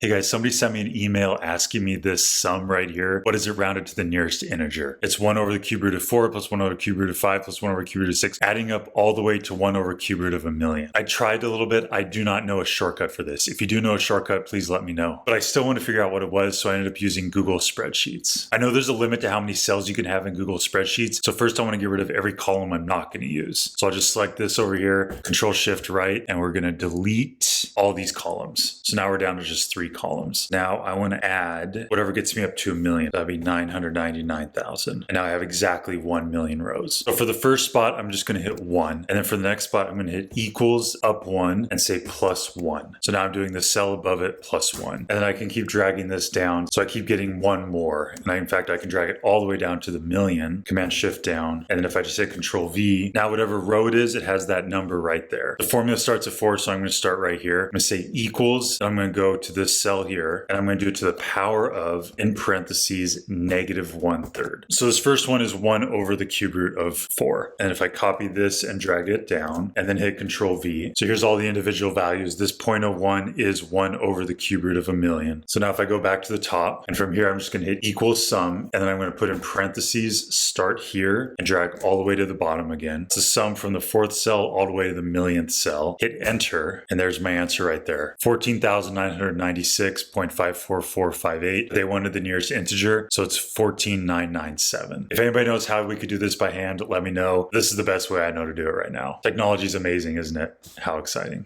Hey guys, somebody sent me an email asking me this sum right here. What is it rounded to the nearest integer? It's 1 over the cube root of 4 plus 1 over the cube root of 5 plus 1 over the cube root of 6, adding up all the way to 1 over cube root of a million. I tried a little bit. I do not know a shortcut for this. If you do know a shortcut, please let me know. But I still want to figure out what it was, so I ended up using Google Spreadsheets. I know there's a limit to how many cells you can have in Google Spreadsheets, so first I want to get rid of every column I'm not going to use. So I'll just select this over here, Control-Shift-Right, and we're going to delete all these columns. So now we're down to just 3 columns. Now I want to add whatever gets me up to a million. That'd be 999,000. And now I have exactly 1 million rows. So for the first spot, I'm just going to hit 1. And then for the next spot, I'm going to hit equals up 1 and say plus 1. So now I'm doing the cell above it plus 1. And then I can keep dragging this down. So I keep getting 1 more. And in fact, I can drag it all the way down to the million. Command Shift down. And then if I just hit Control V, now whatever row it is, it has that number right there. The formula starts at 4, so I'm going to start right here. I'm going to say equals. I'm going to go to this cell here. And I'm going to do it to the power of, in parentheses, negative 1/3. So this first one is 1 over the cube root of 4. And if I copy this and drag it down and then hit Control V. So here's all the individual values. This 0.01 is 1 over the cube root of a million. So now if I go back to the top, and from here I'm just going to hit equals sum, and then I'm going to put in parentheses, start here, and drag all the way to the bottom again. It's a sum from the 4th cell all the way to the millionth cell. Hit enter, and there's my answer right there. 14,996.54458. They wanted the nearest integer, so it's 14,997. If anybody knows how we could do this by hand, let me know. This is the best way I know to do it right now. Technology is amazing, isn't it? How exciting.